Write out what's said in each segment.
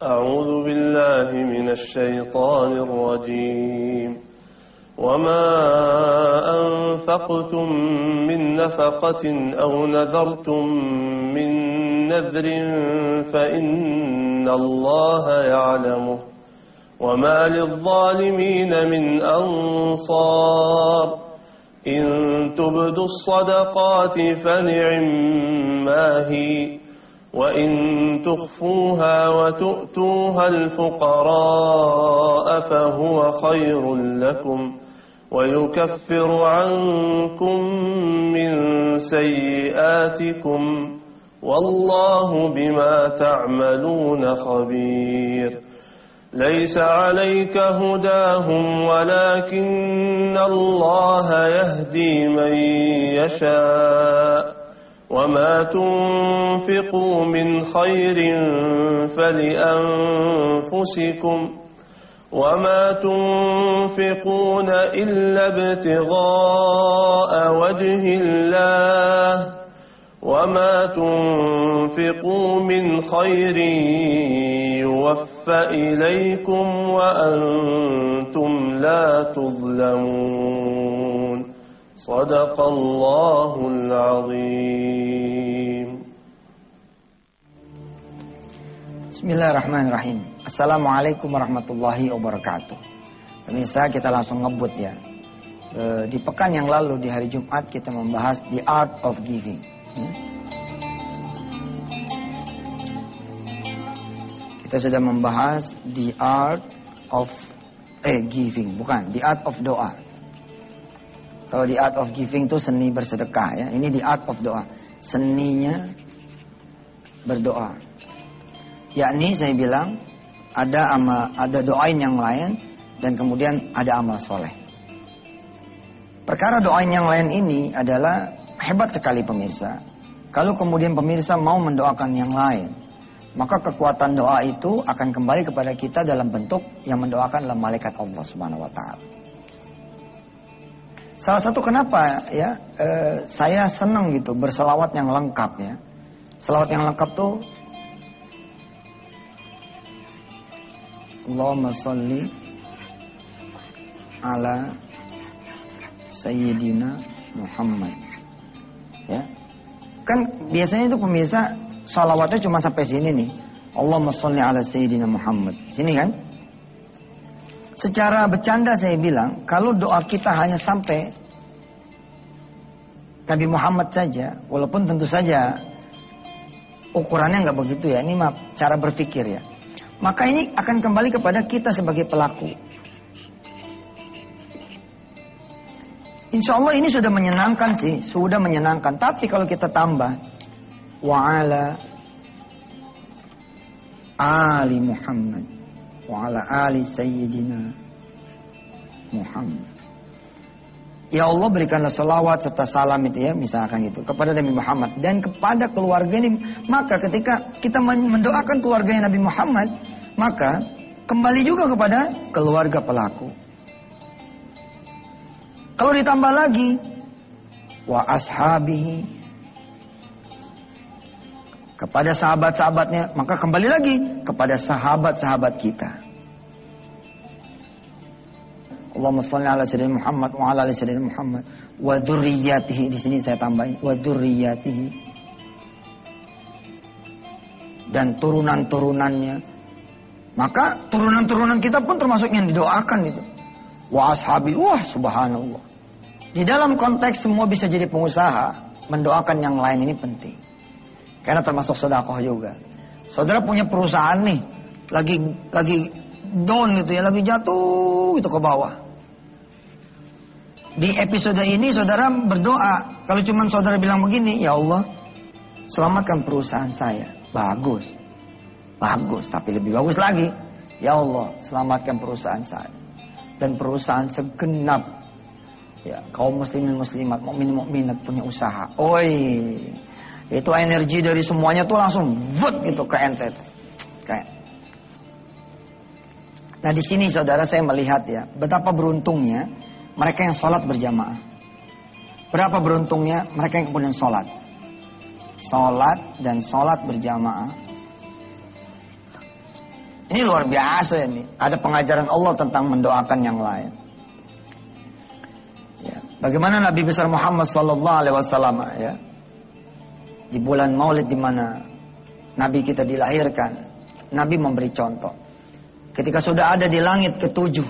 أعوذ بالله من الشيطان الرجيم وما أنفقتم من نفقة أو نذرتم من نذر فإن الله يعلمه وما للظالمين من أنصار إن تبدوا الصدقات فنعما هي وإن تخفوها وتؤتوها الفقراء فهو خير لكم ويكفر عنكم من سيئاتكم والله بما تعملون خبير ليس عليك هداهم ولكن الله يهدي من يشاء وما تنفقوا من خير فلأنفسكم وما تنفقون إلا ابتغاء وجه الله وما تنفقوا من خير يوفى إليكم وأنتم لا تظلمون صدق الله العظيم. Bismillahirrahmanirrahim. Assalamualaikum warahmatullahi wabarakatuh. Pemirsa, kita langsung ngebut ya. Di pekan yang lalu di hari Jumat kita membahas the art of giving. Kita sudah membahas the art of giving, bukan the art of doa. Kalau the art of giving itu seni bersedekah ya. Ini the art of doa, seninya berdoa. Yakni saya bilang ada doain yang lain dan kemudian ada amal soleh. Perkara doain yang lain ini adalah hebat sekali pemirsa. Kalau kemudian pemirsa mau mendoakan yang lain, maka kekuatan doa itu akan kembali kepada kita dalam bentuk yang mendoakan adalah malaikat Allah Subhanahu wa taala. Salah satu kenapa ya saya senang gitu berselawat yang lengkap ya. Selawat yang lengkap tuh Allahumma sholli ala Sayyidina Muhammad. Ya. Kan biasanya itu pemirsa salawatnya cuma sampai sini nih. Allahumma sholli ala Sayyidina Muhammad. Sini kan? Secara bercanda saya bilang, kalau doa kita hanya sampai Nabi Muhammad saja, walaupun tentu saja ukurannya nggak begitu ya, ini cara berpikir ya. Maka ini akan kembali kepada kita sebagai pelaku. Insya Allah ini sudah menyenangkan sih, sudah menyenangkan. Tapi kalau kita tambah wa'ala ali Muhammad wa'ala ali Sayyidina Muhammad. Ya Allah berikanlah salawat serta salam itu ya, misalkan gitu, kepada Nabi Muhammad dan kepada keluarga ini. Maka ketika kita mendoakan keluarganya Nabi Muhammad, maka kembali juga kepada keluarga pelaku. Kalau ditambah lagi wa ashabihi, kepada sahabat-sahabatnya, maka kembali lagi kepada sahabat-sahabat kita. Allahumma shalli ala sayyidina Muhammad wa ala ali sayyidina Muhammad wa dzurriyyatihi. Di sini saya tambahin wa dzurriyyatihi, dan turunan-turunannya. Maka turunan-turunan kita pun termasuk yang didoakan itu. Wa ashabi, wah subhanallah. Di dalam konteks semua bisa jadi pengusaha, mendoakan yang lain ini penting. Karena termasuk sedekah juga. Saudara punya perusahaan nih, lagi down gitu ya, lagi jatuh itu ke bawah. Di episode ini saudara berdoa, kalau cuma saudara bilang begini, ya Allah, selamatkan perusahaan saya. Bagus. Bagus, tapi lebih bagus lagi. Ya Allah, selamatkan perusahaan saya. Dan perusahaan segenap ya, kaum muslimin muslimat, mukmin mukminat punya usaha. Oi. Itu energi dari semuanya tuh langsung vut gitu ke ente. Kayak. Nah di sini saudara saya melihat ya, betapa beruntungnya mereka yang sholat berjamaah. Berapa beruntungnya mereka yang kemudian sholat. Sholat dan sholat berjamaah. Ini luar biasa ini. Ada pengajaran Allah tentang mendoakan yang lain. Ya. Bagaimana Nabi besar Muhammad sallallahu alaihi wasallam ya. Di bulan Maulid di mana Nabi kita dilahirkan, Nabi memberi contoh. Ketika sudah ada di langit ketujuh,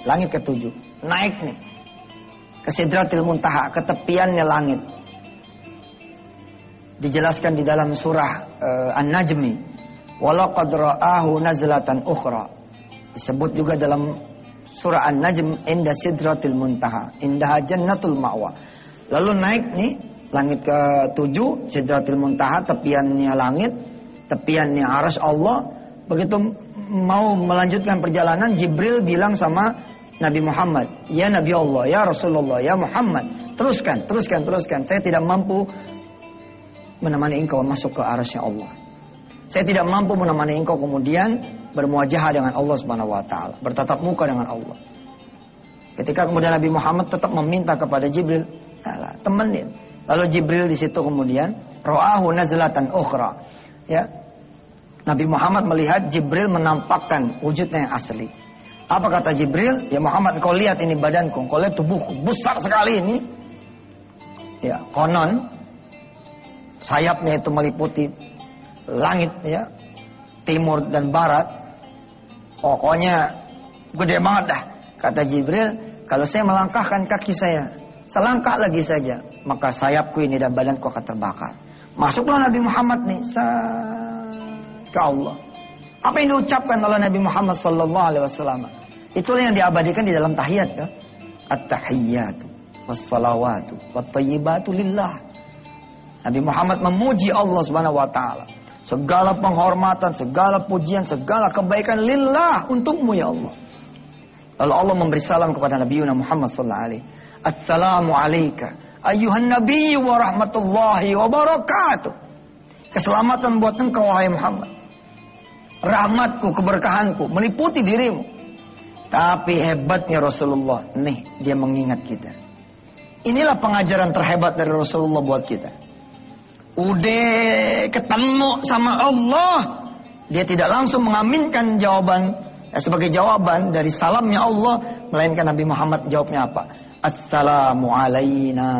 langit ketujuh, naik nih ke Sidratil Muntaha, ke tepiannya langit. Dijelaskan di dalam surah An-Najmi, walaqad ra'ahu nazlatan ukhra. Disebut juga dalam surah An-Najm, inda Sidratil Muntaha, indaha jannatul ma'wa. Lalu naik nih langit ke-7, Sidratil Muntaha, tepiannya langit, tepiannya arsy Allah. Begitu mau melanjutkan perjalanan, Jibril bilang sama Nabi Muhammad, ya Nabi Allah, ya Rasulullah, ya Muhammad, teruskan. Saya tidak mampu menemani engkau masuk ke arasy Allah. Saya tidak mampu menemani engkau kemudian bermuajahah dengan Allah Subhanahu wa taala, bertatap muka dengan Allah. Ketika kemudian Nabi Muhammad tetap meminta kepada Jibril, temenin. Lalu Jibril di situ kemudian ra'ahu nazlatan ukhra. Ya. Nabi Muhammad melihat Jibril menampakkan wujudnya yang asli. Apa kata Jibril? Ya Muhammad, kau lihat ini badanku, kau lihat tubuhku besar sekali ini. Ya, konon sayapnya itu meliputi langit ya, timur dan barat. Pokoknya gede banget dah. Kata Jibril, kalau saya melangkahkan kaki saya, selangkah lagi saja, maka sayapku ini dan badanku akan terbakar. Masuklah Nabi Muhammad nih ke Allah. Apa yang diucapkan oleh Nabi Muhammad sallallahu alaihi wasallam? Itulah yang diabadikan di dalam tahiyat ya. At-tahiyyatu was-salawatu wat-thayyibatu lillah. Nabi Muhammad memuji Allah Subhanahu wa taala. Segala penghormatan, segala pujian, segala kebaikan lillah, untukmu ya Allah. Lalu Allah memberi salam kepada Nabi Muhammad sallallahu alaihi. Assalamu alayka ayyuhan nabiy wa rahmatullahi wa barakatuh. Keselamatan buat engkau wahai Muhammad. Rahmatku, keberkahanku meliputi dirimu. Tapi hebatnya Rasulullah, nih dia mengingat kita. Inilah pengajaran terhebat dari Rasulullah buat kita. Udah ketemu sama Allah, dia tidak langsung mengaminkan jawaban sebagai jawaban dari salamnya Allah, melainkan Nabi Muhammad jawabnya apa? Assalamu alayna.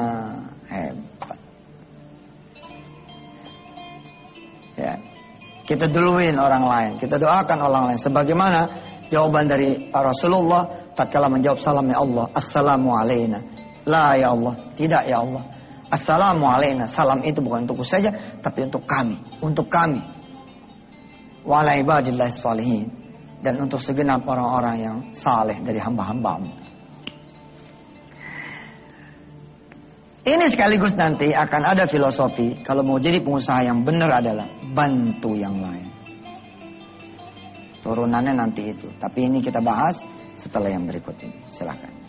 Hebat. Ya. Kita duluin orang lain, kita doakan orang lain sebagaimana jawaban dari Rasulullah tatkala menjawab salamnya Allah, Assalamu alayna. La ya Allah, tidak ya Allah. Assalamu alayna, salam itu bukan untukku saja, tapi untuk kami. Wa ala ibadillahis shalihin, dan untuk segenap orang-orang yang saleh dari hamba-hambamu. Ini sekaligus nanti akan ada filosofi, kalau mau jadi pengusaha yang benar adalah bantu yang lain. Turunannya nanti itu, tapi ini kita bahas setelah yang berikut ini. Silakan.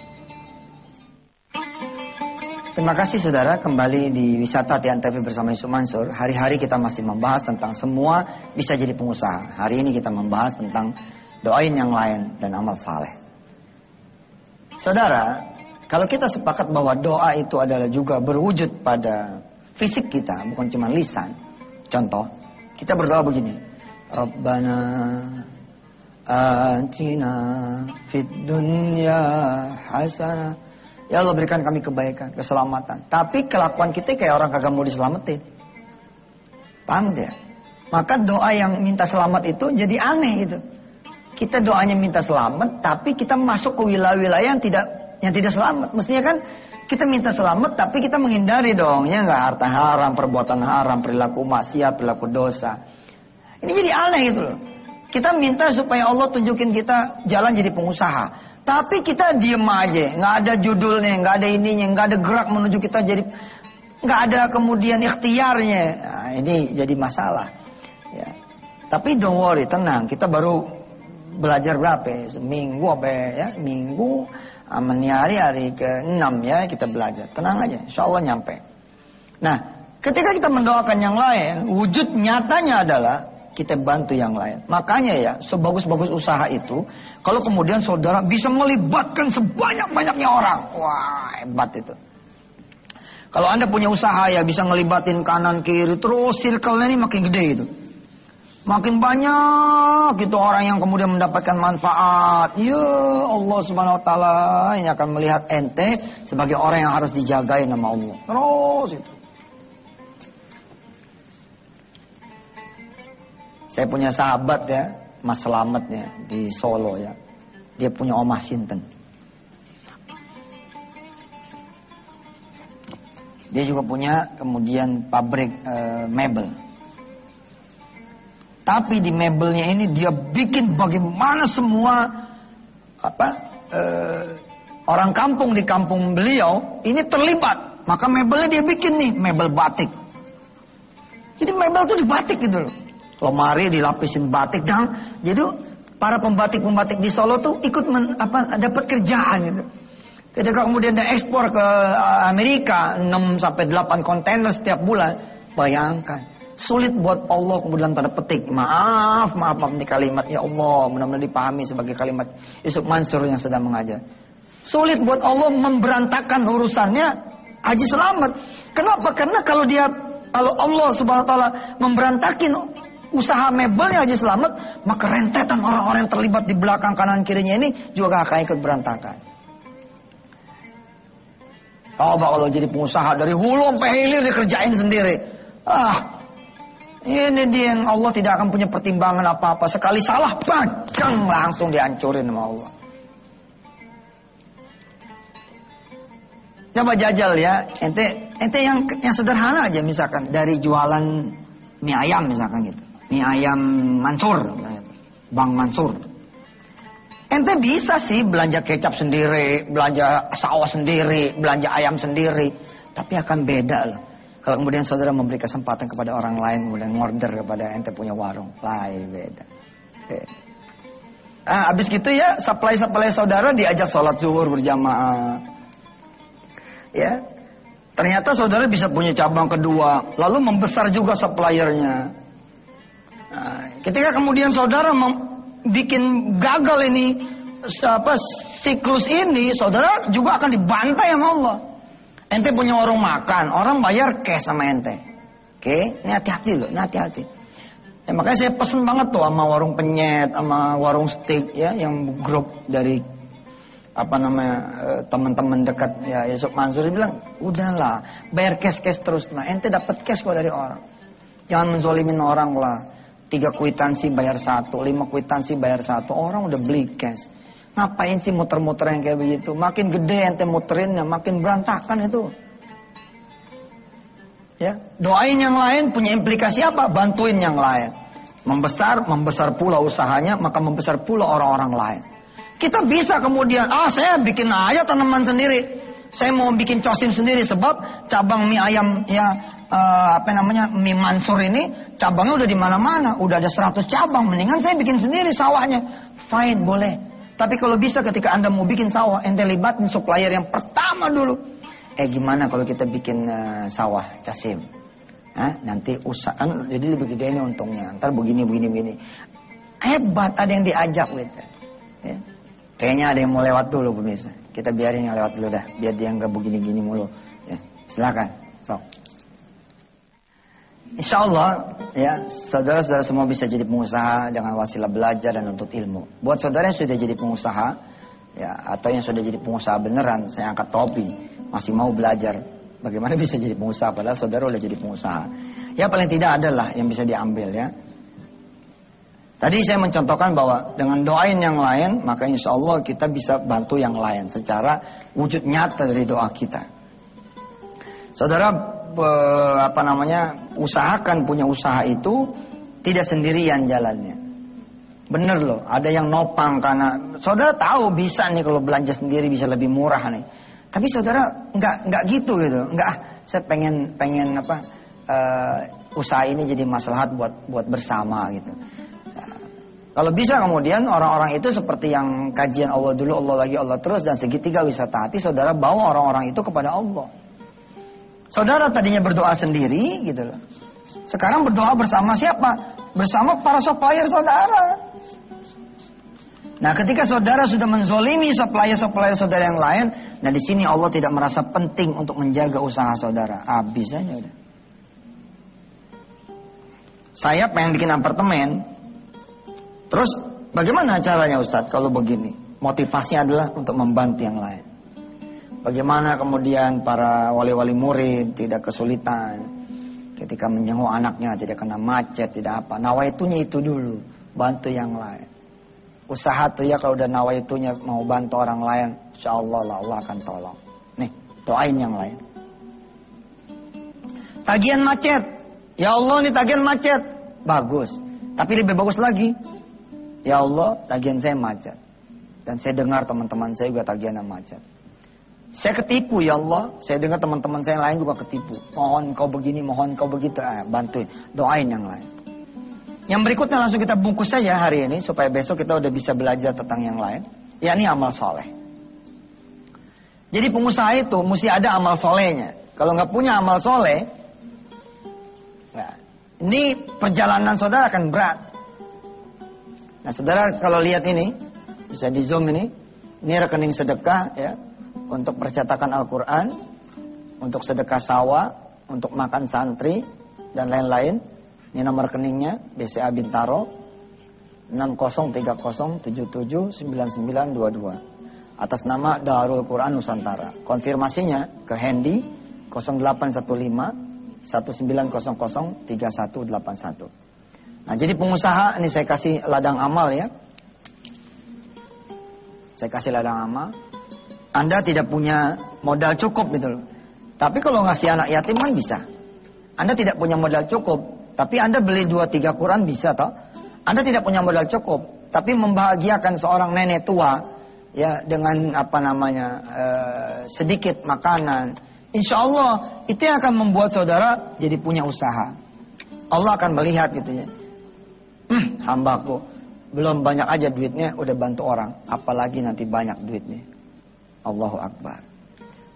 Terima kasih saudara, kembali di Wisata Tian TV bersama Yusuf Mansur. Hari-hari kita masih membahas tentang semua bisa jadi pengusaha. Hari ini kita membahas tentang doain yang lain dan amal saleh. Saudara, kalau kita sepakat bahwa doa itu adalah juga berwujud pada fisik kita, bukan cuma lisan. Contoh, kita berdoa begini. Rabbana atina fid dunya hasanah. Ya Allah, berikan kami kebaikan, keselamatan. Tapi kelakuan kita kayak orang kagak mau diselamatin. Paham tidak? Maka doa yang minta selamat itu jadi aneh gitu. Kita doanya minta selamat, tapi kita masuk ke wilayah-wilayah yang tidak selamat. Mestinya kan kita minta selamat, tapi kita menghindari dong. Ya nggak, harta haram, perbuatan haram, perilaku maksiat, perilaku dosa. Ini jadi aneh gitu loh. Kita minta supaya Allah tunjukin kita jalan jadi pengusaha. Tapi kita diem aja, nggak ada judulnya, nggak ada ininya, nggak ada gerak menuju kita jadi, nggak ada kemudian ikhtiarnya. Nah, ini jadi masalah. Ya. Tapi don't worry, tenang. Kita baru belajar berapa? Seminggu apa ya? Minggu, hari ke-6 ya kita belajar. Tenang aja, insya Allah nyampe. Nah, ketika kita mendoakan yang lain, wujud nyatanya adalah kita bantu yang lain. Makanya ya, sebagus-bagus usaha itu, kalau kemudian saudara bisa melibatkan sebanyak-banyaknya orang, wah hebat itu. Kalau Anda punya usaha ya bisa ngelibatin kanan kiri, terus circle-nya ini makin gede itu. Makin banyak itu orang yang kemudian mendapatkan manfaat. Ya Allah Subhanahu wa taala ini akan melihat ente sebagai orang yang harus dijagain sama Allah. Terus itu. Saya punya sahabat ya, Mas Slamet ya, di Solo ya. Dia punya omah sinten. Dia juga punya kemudian pabrik mebel. Tapi di mebelnya ini dia bikin bagaimana semua orang kampung di kampung beliau ini terlibat. Maka mebelnya dia bikin nih, mebel batik. Jadi mebel tuh dibatik gitu loh. Lemari dilapisin batik dan jadi para pembatik-pembatik di Solo tuh ikut dapat kerjaan gitu. Ketika kemudian dia ekspor ke Amerika 6 sampai 8 kontainer setiap bulan, bayangkan. Sulit buat Allah kemudian tanda petik. Maaf nih kalimat ya Allah mudah-mudahan dipahami sebagai kalimat Yusuf Mansur yang sedang mengajar. Sulit buat Allah memberantakan urusannya Haji Slamet. Kenapa? Karena kalau Allah Subhanahu wa taala memberantakin usaha mebelnya Haji Slamet, maka rentetan orang-orang yang terlibat di belakang kanan kirinya ini juga akan ikut berantakan. Coba Allah jadi pengusaha dari hulu sampai hilir dikerjain sendiri. Ini dia yang Allah tidak akan punya pertimbangan apa-apa. Sekali salah, bajang langsung dihancurin sama Allah. Coba jajal ya, ente yang sederhana aja misalkan dari jualan mie ayam misalkan gitu, mie ayam Mansur, Bang Mansur. Ente bisa sih belanja kecap sendiri, belanja saus sendiri, belanja ayam sendiri, tapi akan beda loh. Kalau kemudian saudara memberi kesempatan kepada orang lain, kemudian ngorder kepada ente punya warung, lain beda. Abis gitu ya, supply saudara diajak sholat zuhur berjamaah. Ya, ternyata saudara bisa punya cabang kedua, lalu membesar juga suppliernya. Ketika kemudian saudara bikin gagal ini, siklus ini, saudara juga akan dibantai sama Allah. Ente punya warung makan, orang bayar cash sama ente. Oke, ini hati-hati loh, ini hati-hati. Ya, makanya saya pesen banget tuh sama warung penyet, sama warung steak ya, yang grup dari teman-teman dekat ya Yusuf Mansur bilang, udahlah, bayar cash terus. Nah, ente dapat cash kok dari orang. Jangan menzolimin orang lah. 3 kwitansi bayar 1, 5 kwitansi bayar 1, orang udah beli cash. Ngapain sih muter-muter yang kayak begitu? Makin gede ente muterinnya, makin berantakan itu. Ya, doain yang lain punya implikasi apa? Bantuin yang lain. Membesar pula usahanya, maka membesar pula orang-orang lain. Kita bisa kemudian, saya bikin aja tanaman sendiri. Saya mau bikin cosim sendiri sebab cabang mie ayam ya mie Mansur ini cabangnya udah di mana-mana, udah ada 100 cabang. Mendingan saya bikin sendiri sawahnya. Fine, boleh. Tapi kalau bisa ketika Anda mau bikin sawah, ente libatin supplier yang pertama dulu. Gimana kalau kita bikin sawah casim? Nanti usaha, jadi lebih gede ini untungnya. Ntar begini. Hebat, ada yang diajak gitu. Ya. Kayaknya ada yang mau lewat dulu pemirsa. Kita biarin yang lewat dulu dah, biar dia nggak begini-gini mulu. Ya, silakan. Insya Allah ya saudara-saudara semua bisa jadi pengusaha dengan wasilah belajar dan nuntut ilmu. Buat saudara yang sudah jadi pengusaha ya atau yang sudah jadi pengusaha beneran, saya angkat topi, masih mau belajar bagaimana bisa jadi pengusaha padahal saudara udah jadi pengusaha. Ya paling tidak adalah yang bisa diambil ya. Tadi saya mencontohkan bahwa dengan doain yang lain maka insya Allah kita bisa bantu yang lain secara wujud nyata dari doa kita. Saudara usahakan punya usaha itu tidak sendirian jalannya. Bener loh, ada yang nopang karena saudara tahu bisa nih kalau belanja sendiri bisa lebih murah nih. Tapi saudara nggak gitu. Nggak, saya pengen usaha ini jadi maslahat buat bersama gitu. Kalau bisa kemudian orang-orang itu seperti yang kajian Allah dulu, Allah lagi, Allah terus dan segitiga wisata hati, saudara bawa orang-orang itu kepada Allah. Saudara tadinya berdoa sendiri gitu loh. Sekarang berdoa bersama siapa? Bersama para supplier saudara. Nah, ketika saudara sudah menzolimi supplier saudara yang lain, nah di sini Allah tidak merasa penting untuk menjaga usaha saudara. Habis aja udah. Saya pengen bikin apartemen. Terus bagaimana caranya Ustadz kalau begini? Motivasinya adalah untuk membantu yang lain. Bagaimana kemudian para wali-wali murid tidak kesulitan ketika menjenguk anaknya, tidak kena macet, tidak apa. Nawaitunya itu dulu, bantu yang lain. Usaha tuh ya kalau udah nawaitunya mau bantu orang lain, insya Allah Allah akan tolong. Nih, doain yang lain. Tagihan macet. Ya Allah, ini tagihan macet. Bagus. Tapi lebih bagus lagi. Ya Allah, tagihan saya macet. Dan saya dengar teman-teman saya juga tagihan macet. Saya ketipu ya Allah. Saya dengar teman-teman saya yang lain juga ketipu. Mohon kau begini, mohon kau begitu. Bantuin. Doain yang lain. Yang berikutnya langsung kita bungkus saja hari ini. Supaya besok kita udah bisa belajar tentang yang lain. Yakni amal soleh. Jadi pengusaha itu mesti ada amal solehnya. Kalau nggak punya amal soleh. Nah, ini perjalanan saudara akan berat. Nah saudara kalau lihat ini, bisa di zoom ini rekening sedekah ya, untuk percetakan Al-Quran, untuk sedekah sawah, untuk makan santri, dan lain-lain. Ini nomor rekeningnya, BCA Bintaro, 6030779922. Atas nama Darul Quran Nusantara. Konfirmasinya ke Handy 0815-1900-3181. Nah jadi pengusaha, ini saya kasih ladang amal ya. Saya kasih ladang amal. Anda tidak punya modal cukup gitu loh. Tapi kalau ngasih anak yatim kan bisa. Anda tidak punya modal cukup, tapi Anda beli 2-3 Quran bisa toh. Anda tidak punya modal cukup, tapi membahagiakan seorang nenek tua ya dengan sedikit makanan. Insya Allah itu yang akan membuat saudara jadi punya usaha. Allah akan melihat gitu ya. Hambaku belum banyak aja duitnya udah bantu orang, apalagi nanti banyak duitnya. Allahu Akbar.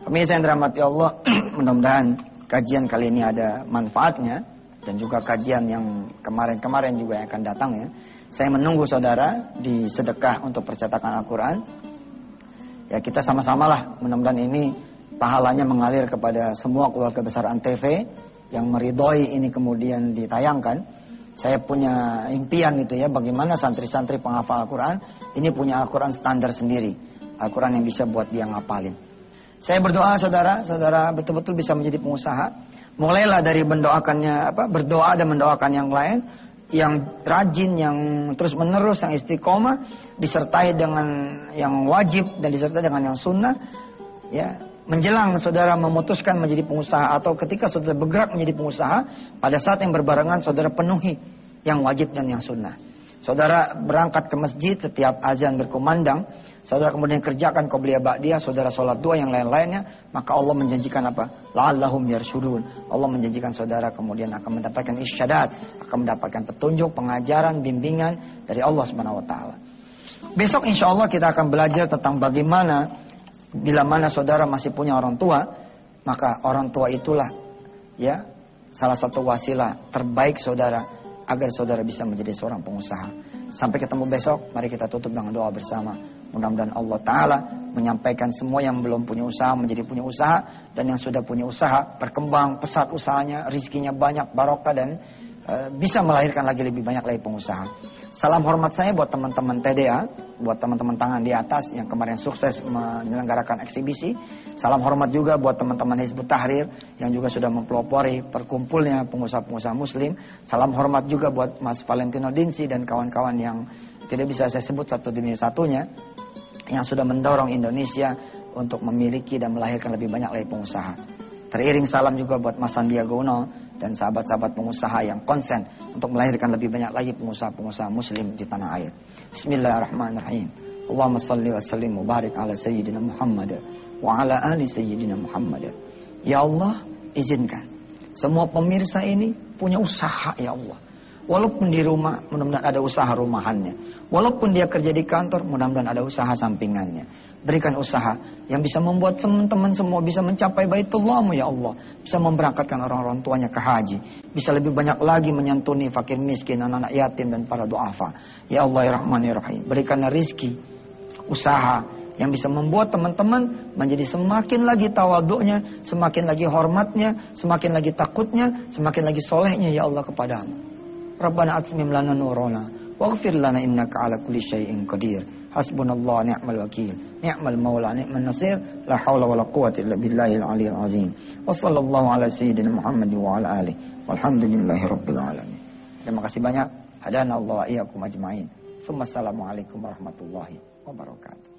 Pemirsa yang dirahmati Allah, mudah-mudahan kajian kali ini ada manfaatnya dan juga kajian yang kemarin-kemarin juga yang akan datang ya. Saya menunggu saudara di sedekah untuk percetakan Al-Quran. Ya kita sama-samalah, mudah-mudahan ini pahalanya mengalir kepada semua keluarga besar Antv yang meridhoi ini kemudian ditayangkan. Saya punya impian gitu ya, bagaimana santri-santri penghafal Al-Quran ini punya Al-Quran standar sendiri, Al-Quran yang bisa buat dia ngapalin. Saya berdoa saudara betul-betul bisa menjadi pengusaha. Mulailah dari berdoa dan mendoakan yang lain, yang rajin, yang terus menerus, yang istiqomah, disertai dengan yang wajib dan disertai dengan yang sunnah. Ya, menjelang saudara memutuskan menjadi pengusaha atau ketika saudara bergerak menjadi pengusaha, pada saat yang berbarengan saudara penuhi yang wajib dan yang sunnah. Saudara berangkat ke masjid setiap azan berkumandang, saudara kemudian kerjakan qobliyah ba'diyah, saudara sholat dua yang lain-lainnya, maka Allah menjanjikan apa? La'allahum yarsyudun. Allah menjanjikan saudara kemudian akan mendapatkan irsyadat, akan mendapatkan petunjuk, pengajaran, bimbingan dari Allah Subhanahu wa taala. Besok insya Allah kita akan belajar tentang bagaimana bila mana saudara masih punya orang tua, maka orang tua itulah ya salah satu wasilah terbaik saudara agar saudara bisa menjadi seorang pengusaha. Sampai ketemu besok, mari kita tutup dengan doa bersama. Mudah-mudahan Allah Ta'ala menyampaikan semua yang belum punya usaha menjadi punya usaha, dan yang sudah punya usaha berkembang pesat usahanya, rizkinya banyak, barokah, dan bisa melahirkan lagi lebih banyak lagi pengusaha. Salam hormat saya buat teman-teman TDA, buat teman-teman tangan di atas yang kemarin sukses menyelenggarakan eksibisi. Salam hormat juga buat teman-teman Hizbut Tahrir yang juga sudah mempelopori perkumpulnya pengusaha-pengusaha muslim. Salam hormat juga buat Mas Valentino Dinsi dan kawan-kawan yang tidak bisa saya sebut satu demi satunya, yang sudah mendorong Indonesia untuk memiliki dan melahirkan lebih banyak lagi pengusaha. Teriring salam juga buat Mas Sandiaga Uno dan sahabat-sahabat pengusaha yang konsen untuk melahirkan lebih banyak lagi pengusaha-pengusaha muslim di tanah air. Bismillahirrahmanirrahim. Allahumma salli wa sallim wa barik ala sayyidina Muhammad wa ala ali sayyidina Muhammad. Ya Allah, izinkan semua pemirsa ini punya usaha ya Allah. Walaupun di rumah, mudah-mudahan ada usaha rumahannya. Walaupun dia kerja di kantor, mudah-mudahan ada usaha sampingannya. Berikan usaha yang bisa membuat teman-teman semua bisa mencapai Baitullah-Mu ya Allah. Bisa memberangkatkan orang-orang tuanya ke haji. Bisa lebih banyak lagi menyantuni fakir miskin, anak-anak yatim dan para du'afa. Ya Allah ya Rahman ya Rahim. Berikanlah rizki, usaha yang bisa membuat teman-teman menjadi semakin lagi tawaduknya, semakin lagi hormatnya, semakin lagi takutnya, semakin lagi solehnya ya Allah kepadamu. Rabbana atmim lana nurana waghfir lana innaka ala kulli syai'in qadir. Hasbunallahu ni'mal wakil, ni'mal maula, ni'man nasir. La haula wala quwwata illa billahil aliyyil azim. Wa sallallahu ala sayyidina Muhammad wa ala alihi. Walhamdulillahirabbil alamin. Terima kasih banyak. Hadana Allah wa iyyakum ajmain. Assalamualaikum warahmatullahi wabarakatuh.